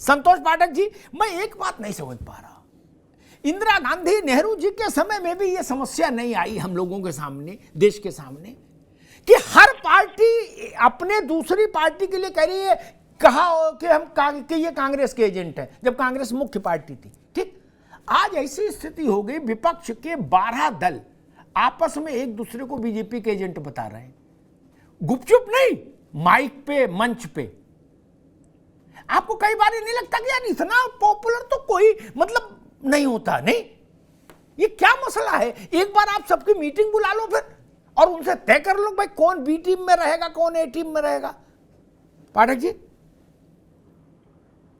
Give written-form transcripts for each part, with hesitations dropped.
संतोष पाठक जी, मैं एक बात नहीं समझ पा रहा, इंदिरा गांधी नेहरू जी के समय में भी ये समस्या नहीं आई हम लोगों के सामने, देश के सामने, कि हर पार्टी अपने दूसरी पार्टी के लिए कह रही है, कहा कि ये कांग्रेस के एजेंट है, जब कांग्रेस मुख्य पार्टी थी। ठीक, आज ऐसी स्थिति हो गई, विपक्ष के 12 दल आपस में एक दूसरे को बीजेपी के एजेंट बता रहे हैं, गुपचुप नहीं, माइक पे, मंच पे। आपको कई बार ये नहीं लगता कि यार इतना पॉपुलर तो कोई मतलब नहीं होता? नहीं, ये क्या मसला है? एक बार आप सबकी मीटिंग बुला लो फिर, और उनसे तय कर लो भाई कौन बी टीम में रहेगा, कौन ए टीम में रहेगा। पाठक जी।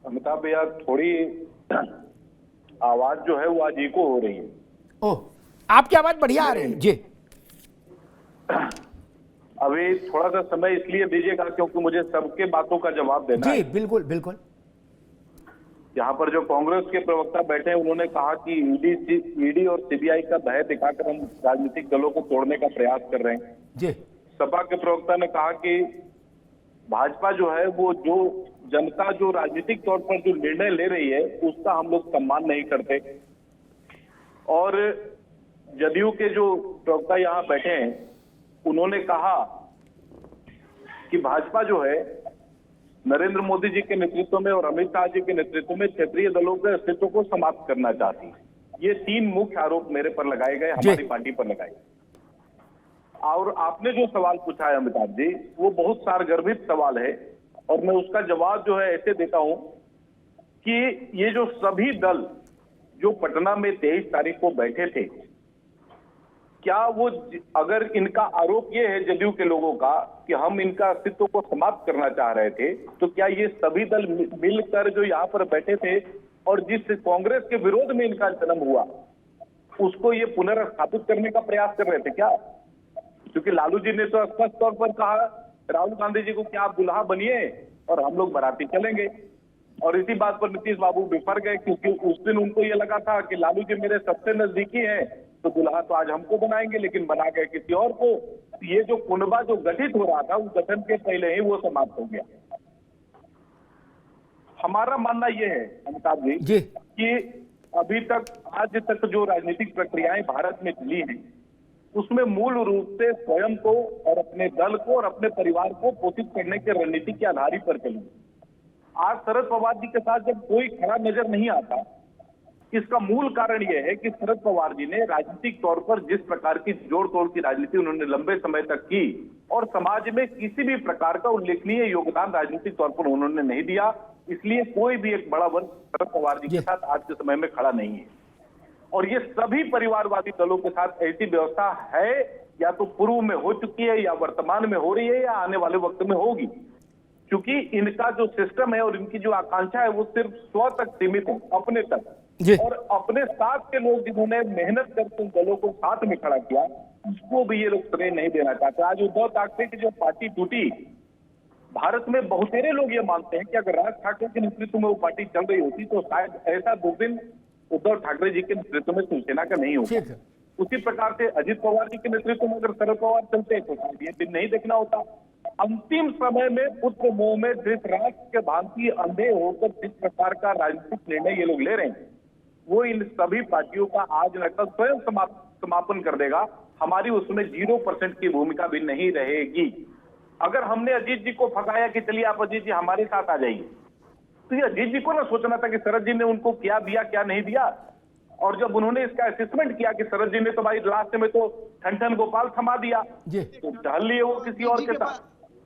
अमिताभ भैया, थोड़ी आवाज जो है वो आज इको हो रही है। ओह, आपकी आवाज बढ़िया आ रही है जी। अभी थोड़ा सा समय इसलिए दीजिएगा क्योंकि मुझे सबके बातों का जवाब देना जी। है। बिल्कुल बिल्कुल। यहाँ पर जो कांग्रेस के प्रवक्ता बैठे हैं, उन्होंने कहा कि ईडी और सीबीआई का भय दिखाकर हम राजनीतिक दलों को तोड़ने का प्रयास कर रहे हैं जी। सपा के प्रवक्ता ने कहा कि भाजपा जो है वो जो जनता जो राजनीतिक तौर पर जो निर्णय ले रही है उसका हम लोग सम्मान नहीं करते। और जदयू के जो प्रवक्ता यहाँ बैठे हैं, उन्होंने कहा कि भाजपा जो है नरेंद्र मोदी जी के नेतृत्व में और अमित शाह जी के नेतृत्व में क्षेत्रीय दलों के अस्तित्व को समाप्त करना चाहती है। ये 3 मुख्य आरोप मेरे पर लगाए गए, हमारी पार्टी पर लगाए। और आपने जो सवाल पूछा है अमिताभ जी, वो बहुत सारगर्भित सवाल है और मैं उसका जवाब जो है ऐसे देता हूं कि ये जो सभी दल जो पटना में 23 तारीख को बैठे थे, क्या वो, अगर इनका आरोप ये है जदयू के लोगों का कि हम इनका अस्तित्व को समाप्त करना चाह रहे थे, तो क्या ये सभी दल मिलकर जो यहाँ पर बैठे थे और जिस कांग्रेस के विरोध में इनका जन्म हुआ उसको ये पुनर्स्थापित करने का प्रयास कर रहे थे क्या? क्योंकि लालू जी ने तो स्पष्ट तौर पर कहा राहुल गांधी जी को कि आप दुल्हा बनिए और हम लोग बाराती चलेंगे। और इसी बात पर नीतीश बाबू बिफर गए क्योंकि उस दिन उनको ये लगा था कि लालू जी मेरे सबसे नजदीकी हैं, तो दुल्हा तो आज हमको बनाएंगे, लेकिन बना गए किसी और को। ये जो कुनबा जो गठित हो रहा था उस गठन के पहले ही वो समाप्त हो गया। हमारा मानना यह है अमिताभ जी कि अभी तक आज तक जो राजनीतिक प्रक्रियाएं भारत में चली हैं उसमें मूल रूप से स्वयं को और अपने दल को और अपने परिवार को पोषित करने के रणनीति के आधार पर चली। आज शरद पवार जी के साथ जब कोई खड़ा नजर नहीं आता, इसका मूल कारण यह है कि शरद पवार जी ने राजनीतिक तौर पर जिस प्रकार की जोड़ तोड़ की राजनीति उन्होंने लंबे समय तक की और समाज में किसी भी प्रकार का उल्लेखनीय योगदान राजनीतिक तौर पर उन्होंने नहीं दिया, इसलिए कोई भी एक बड़ा वर्ग शरद पवार जी के साथ आज के समय में खड़ा नहीं है। और ये सभी परिवारवादी दलों के साथ ऐसी व्यवस्था है, या तो पूर्व में हो चुकी है या वर्तमान में हो रही है या आने वाले वक्त में होगी, क्योंकि इनका जो सिस्टम है और इनकी जो आकांक्षा है वो सिर्फ स्व तक सीमित है, अपने तक। और अपने साथ के लोग जिन्होंने मेहनत करके उन दलों को साथ में खड़ा किया उसको भी ये लोग श्रेय नहीं देना चाहते। आज उद्धव ठाकरे की जो पार्टी टूटी, भारत में बहुत सारे लोग ये मानते हैं कि अगर राज ठाकरे के नेतृत्व में वो पार्टी चल रही होती तो शायद ऐसा दुर्दिन उद्धव ठाकरे जी के नेतृत्व में शिवसेना का नहीं होता। उसी प्रकार से अजित पवार जी के नेतृत्व में अगर शरद पवार चलते तो शायद ये दिन नहीं देखना होता। अंतिम समय में पुत्र मोह में धृतराष्ट्र के भांति अंधे होकर जिस प्रकार का राजनीतिक निर्णय ये लोग ले रहे हैं वो इन सभी पार्टियों का आज न कल स्वयं समापन कर देगा। हमारी उसमें 0% की भूमिका भी नहीं रहेगी। अगर हमने अजीत जी को फकाया कि चलिए आप अजीत जी हमारे साथ आ जाइए, तो ये अजीत जी को ना सोचना था कि शरद जी ने उनको क्या दिया क्या नहीं दिया। और जब उन्होंने इसका असेसमेंट किया कि शरद जी ने तो भाई लास्ट में तो ठन गोपाल थमा दिया, तो ढल लिए वो किसी और के साथ,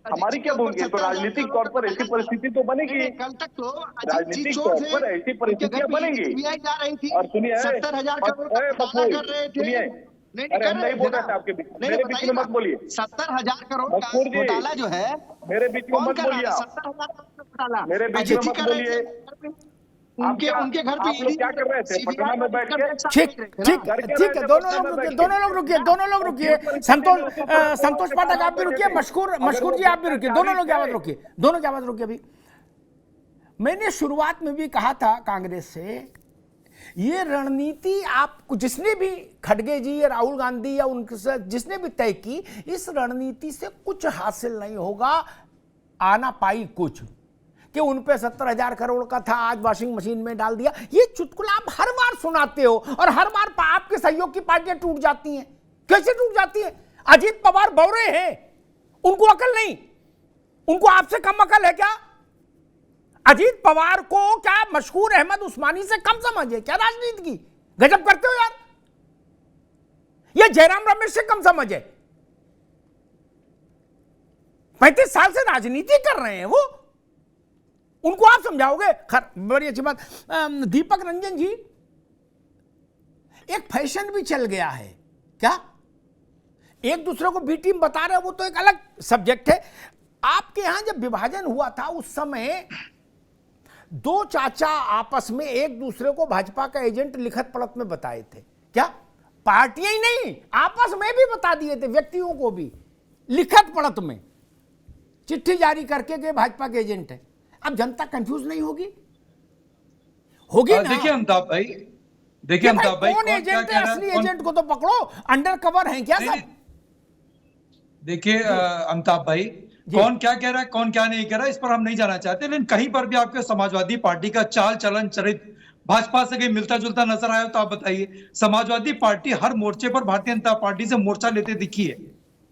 हमारी क्या भूमिका? तो राजनीतिक तौर पर ऐसी परिस्थिति तो बनेगी, राजनीतिक तौर पर ऐसी परिस्थितियां बनेगी। और सुनिए, सुनिए, अरे हम नहीं बोल रहे थे आपके बीच, मेरे बीच में मत बोलिए। 70,000 करोड़ का घोटाला जो है मेरे बीच में मत बोलिए, मेरे बीच में मत बोलिए। उनके घर पे क्या कर रहे थे पटना में बैठ के? ठीक है, दोनों लोग रुकिए। संतोष पाठक आप भी रुकिए, मशकूर जी आप भी रुकिए, दोनों लोग की आवाज रुकिए। अभी मैंने शुरुआत में भी कहा था कांग्रेस से, ये रणनीति आप जिसने भी खड़गे जी या राहुल गांधी या उनके साथ जिसने भी तय की, इस रणनीति से कुछ हासिल नहीं होगा, आना पाई कुछ, कि उन पे 70,000 करोड़ का था, आज वॉशिंग मशीन में डाल दिया। ये चुटकुला आप हर बार सुनाते हो और हर बार आपके सहयोग की पार्टियां टूट जाती हैं। कैसे टूट जाती है? अजीत पवार बौरे हैं, उनको अकल नहीं, उनको आपसे कम अकल है क्या? अजीत पवार को क्या मशहूर अहमद उस्मानी से कम समझ है क्या राजनीति की? गजब करते हो यार। या जयराम रमेश से कम समझ है? 35 साल से राजनीति कर रहे हैं वो, उनको आप समझाओगे? बड़ी अच्छी बात। दीपक रंजन जी, एक फैशन भी चल गया है क्या? एक दूसरे को बी टीम बता रहे हो, वो तो एक अलग सब्जेक्ट है। आपके यहां जब विभाजन हुआ था उस समय दो चाचा आपस में एक दूसरे को भाजपा का एजेंट लिखत पढ़त में बताए थे क्या? पार्टियां ही नहीं, आपस में भी बता दिए थे, व्यक्तियों को भी लिखत पढ़त में चिट्ठी जारी करके के भाजपा के एजेंट है। अब जनता कंफ्यूज नहीं होगी? होगी ना? देखिए अमिताभ भाई, देखिए अमिताभ भाई, कौन एजेंट है? असली एजेंट को तो पकड़ो, अंडर कवर है क्या सब? देखिए अमिताभ भाई, कौन क्या कह रहा है, कौन क्या नहीं कह रहा है, इस पर हम नहीं जाना चाहते, लेकिन कहीं पर भी आपके समाजवादी पार्टी का चाल चलन चरित्र भाजपा से कहीं मिलता जुलता नजर आया तो आप बताइए। समाजवादी पार्टी हर मोर्चे पर भारतीय जनता पार्टी से मोर्चा लेते दिखी है,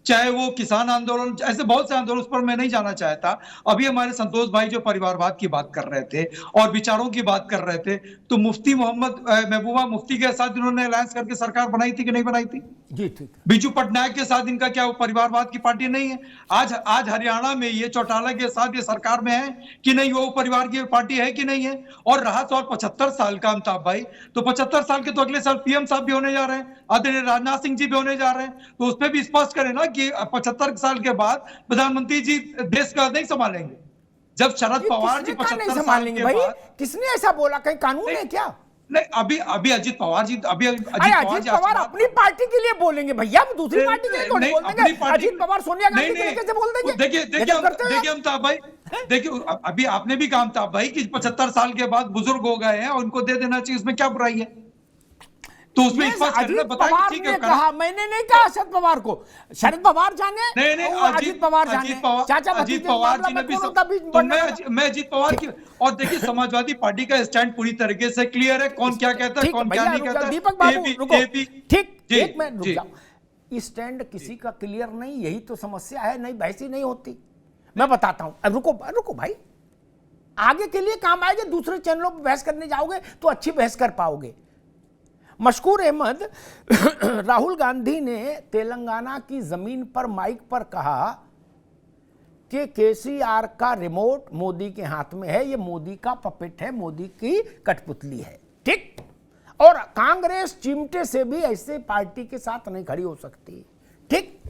चाहे वो किसान आंदोलन, ऐसे बहुत से आंदोलन, उस पर मैं नहीं जाना चाहता। अभी हमारे संतोष भाई जो परिवारवाद की बात कर रहे थे और विचारों की बात कर रहे थे, तो मुफ्ती मोहम्मद महबूबा मुफ्ती के साथ इन्होंने अलायंस करके सरकार बनाई थी कि नहीं बनाई थी? जी ठीक। बीजू पटनायक के साथ इनका क्या परिवारवाद की पार्टी नहीं है? आज हरियाणा में ये चौटाला के साथ ये सरकार में है कि नहीं? वो परिवार की पार्टी है कि नहीं है? और रहा सवाल 75 साल का अमिताभ भाई, तो 75 साल के तो अगले साल पीएम साहब भी होने जा रहे हैं, आदरणीय राजनाथ सिंह जी भी होने जा रहे हैं, तो उस पर भी स्पष्ट करें ना कि 75 साल के बाद प्रधानमंत्री जी देश का नहीं संभालेंगे। जब शरद पवार जी 75 साल के बाद, किसने ऐसा बोला? कहीं कानून है क्या? नहीं, अभी अजीत पवार जी, अजीत पवार अपनी पार्टी के लिए बोलेंगे भैया, दूसरी पार्टी के लिए बोल देंगे। अजीत पवार सोनिया गांधी के लिए कैसे बोल देंगे? देखिए अमिताभ भाई, देखिए अभी आपने भी कहा अमिताभ भाई कि 75 साल के बाद बुजुर्ग हो गए हैं और उनको दे देना चाहिए, उसमें क्या बुराई है? तो उसमें अजीत पवार ने कहा, मैंने नहीं कहा शरद पवार को। शरद पवार जाने, नहीं अजीत पवार जाने, चाचा अजीत पवार जी ने भी, तो मैं अजीत पवार की, और देखिए समाजवादी पार्टी का स्टैंड पूरी तरीके से क्लियर है, कौन क्या कहता है, कौन क्या नहीं कहता। दीपक बाबू रुको, ठीक, एक मिनट रुक जाओ। स्टैंड किसी का क्लियर नहीं, यही तो समस्या है, नहीं बहस ही नहीं होती। मैं बताता हूं, अब रुको भाई, आगे के लिए काम आएगा। दूसरे चैनलों पर बहस करने जाओगे तो अच्छी बहस कर पाओगे। मशकूर अहमद, राहुल गांधी ने तेलंगाना की जमीन पर माइक पर कहा कि केसीआर का रिमोट मोदी के हाथ में है, ये मोदी का पपेट है, मोदी की कठपुतली है, ठीक? और कांग्रेस चिमटे से भी ऐसे पार्टी के साथ नहीं खड़ी हो सकती, ठीक?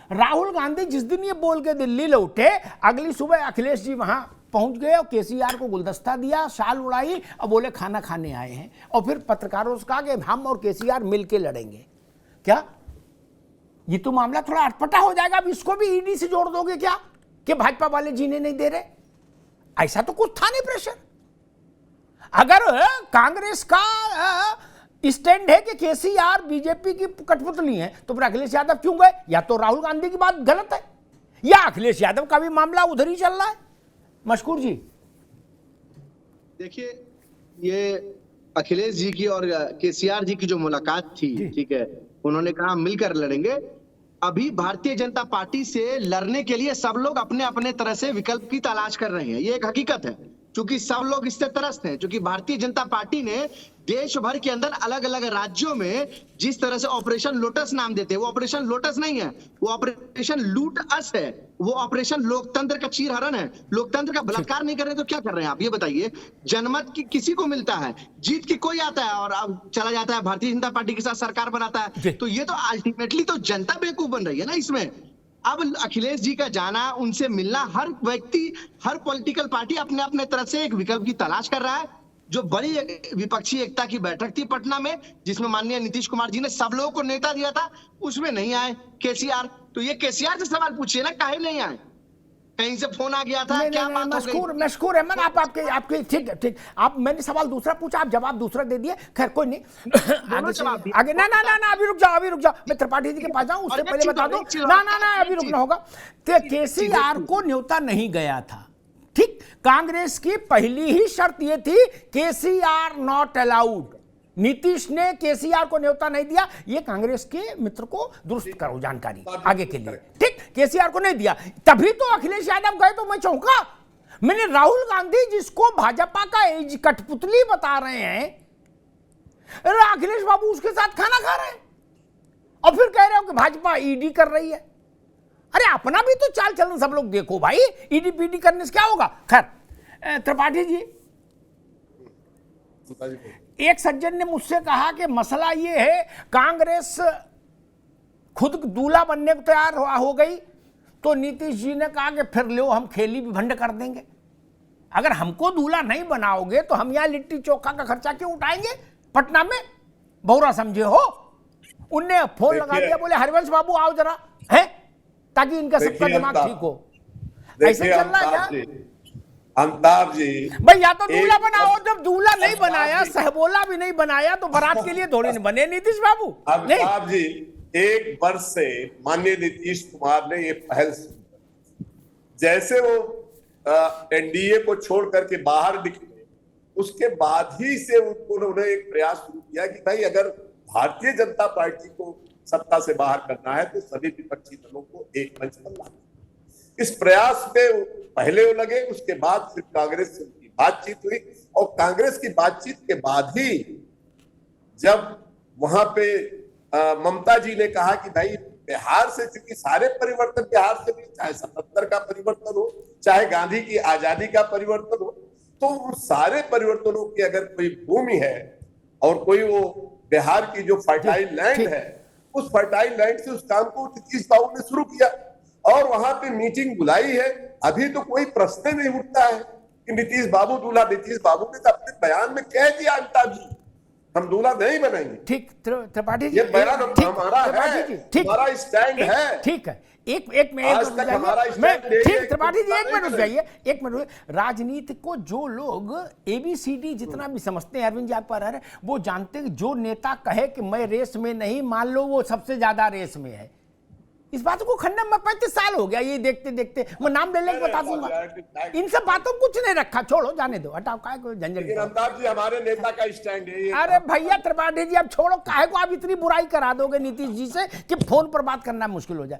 राहुल गांधी जिस दिन ये बोल के दिल्ली लौटे, अगली सुबह अखिलेश जी वहां पहुंच गए और केसीआर को गुलदस्ता दिया, शाल उड़ाई और बोले खाना खाने आए हैं, और फिर पत्रकारों से कहा कि हम और केसीआर मिलके लड़ेंगे। क्या ये तो मामला थोड़ा अटपटा हो जाएगा? अब इसको भी ईडी से जोड़ दोगे क्या कि भाजपा वाले जीने नहीं दे रहे? ऐसा तो कुछ था नहीं प्रेशर। अगर कांग्रेस का स्टैंड है कि केसीआर बीजेपी की कठपुतली है, तो फिर अखिलेश यादव क्यों गए? या तो राहुल गांधी की बात गलत है, या अखिलेश यादव का भी मामला उधर ही चल रहा है। मशकूर जी, देखिए, ये अखिलेश जी की और केसीआर जी की जो मुलाकात थी, ठीक है, उन्होंने कहा मिलकर लड़ेंगे। अभी भारतीय जनता पार्टी से लड़ने के लिए सब लोग अपने अपने तरह से विकल्प की तलाश कर रहे हैं, ये एक हकीकत है। क्योंकि सब लोग इससे त्रस्त हैं, क्योंकि भारतीय जनता पार्टी ने देश भर के अंदर अलग अलग राज्यों में जिस तरह से ऑपरेशन लोटस नाम देते हैं, वो ऑपरेशन लोटस नहीं है, वो ऑपरेशन लूट अस है, वो ऑपरेशन लोकतंत्र का चीरहरण है। लोकतंत्र का बलात्कार नहीं कर रहे तो क्या कर रहे हैं आप, ये बताइए? जनमत की किसी को मिलता है, जीत की कोई आता है और अब चला जाता है भारतीय जनता पार्टी के साथ सरकार बनाता है, तो ये तो अल्टीमेटली तो जनता बेवकूफ बन रही है ना इसमें। अब अखिलेश जी का जाना, उनसे मिलना, हर व्यक्ति, हर पॉलिटिकल पार्टी अपने अपने तरफ से एक विकल्प की तलाश कर रहा है। जो बड़ी विपक्षी एकता की बैठक थी पटना में, जिसमें माननीय नीतीश कुमार जी ने सब लोगों को न्योता दिया था, उसमें नहीं आए केसीआर। तो ये केसीआर से सवाल पूछिए ना, काहे नहीं आए? कहीं से फोन आ गया था? क्या बात हो गई? मशकूर अहमद, आपके ठीक, आप, मैंने सवाल दूसरा पूछा, आप जवाब दूसरा दे दिए। खैर कोई नहीं, आगे ना, अभी रुक जाओ, मैं त्रिपाठी जी के पास जाऊं, उससे पहले बता दूं, ना, अभी रुकना होगा। केसीआर को न्योता नहीं गया था, ठीक? कांग्रेस की पहली ही शर्त यह थी केसीआर नॉट अलाउड। नीतीश ने केसीआर को न्योता नहीं दिया, ये कांग्रेस के मित्र को दुरुस्त करो जानकारी आगे के लिए, ठीक। केसीआर को नहीं दिया, तभी तो अखिलेश यादव गए, तो मैं चौंका। मैंने राहुल गांधी जिसको भाजपा का कठपुतली बता रहे हैं, अखिलेश बाबू उसके साथ खाना खा रहे हैं और फिर कह रहे हो कि भाजपा ईडी कर रही है। अरे अपना भी तो चाल चलन सब लोग देखो भाई, ईडी पीडी करने से क्या होगा। खैर त्रिपाठी जी, एक सज्जन ने मुझसे कहा कि मसला ये है कांग्रेस खुद दूल्हा बनने को तैयार हो गई, तो नीतीश जी ने कहा कि फिर लो हम खेली भी भंड कर देंगे। अगर हमको दूल्हा नहीं बनाओगे तो हम यहाँ लिट्टी चोखा का खर्चा क्यों उठाएंगे पटना में, बहुरा समझे हो। उनने फोन लगा दिया, बोले हरिवंश बाबू आओ जरा, है ताकि इनका सबका दिमाग ठीक हो। ऐसे चल रहा है क्या अमिताभ जी? भाई या तो दूल्हा बनाओ, जब दूल्हा नहीं बनाया, सहबोला भी नहीं बनाया, तो बारात के लिए थोड़ी नहीं बने नीतीश बाबू। अमिताभ जी, 1 वर्ष से माननीय नीतीश कुमार ने ये पहल, जैसे वो एनडीए को छोड़ करके बाहर निकले, उसके बाद ही से उन्होंने एक प्रयास शुरू किया कि भाई अगर भारतीय जनता पार्टी को सत्ता से बाहर करना है तो सभी विपक्षी दलों को एक मंच पर लाना। इस प्रयास में पहले वो लगे, उसके बाद फिर कांग्रेस से उनकी बातचीत हुई, और कांग्रेस की बातचीत के बाद ही जब वहां पे ममता जी ने कहा कि भाई बिहार से, क्योंकि सारे परिवर्तन बिहार से भी, चाहे 77 का परिवर्तन हो, चाहे गांधी की आजादी का परिवर्तन हो, तो उन सारे परिवर्तनों की अगर कोई भूमि है और कोई वो बिहार की जो फर्टाइल लैंड है, उस फर्टाइल लैंड से उस काम को नीतीश बाबू ने शुरू किया और वहां पे मीटिंग बुलाई है। अभी तो कोई प्रश्न नहीं उठता है कि नीतीश बाबू दूल्हा। नीतीश बाबू ने तो अपने बयान में कह दिया अमिताभ जी, हम दूल्हा नहीं बनाएंगे। ठीक त्रिपाठी जी, ये बयान हमारा है, हमारा स्टैंड है। ठीक है, एक मिनट ठीक त्रिपाठी जी, एक मिनट जाइए, एक मिनट। राजनीति को जो लोग ABCD जितना भी समझते हैं, अरविंद जी आप पर है, वो जानते हैं जो नेता कहे कि मैं रेस में नहीं, मान लो वो सबसे ज्यादा रेस में है। इस बात को खंडन में 35 साल हो गया ये देखते देखते, मैं नाम ले लेके बता दूंगा। इन सब बातों कुछ नहीं रखा, छोड़ो जाने दो, हटाओ, काहे को झंझट। अमिताभ जी हमारे नेता का स्टैंड है। अरे भैया त्रिपाठी जी अब छोड़ो, काहे को आप इतनी बुराई करा दोगे नीतीश जी से कि फोन पर बात करना मुश्किल हो जाए।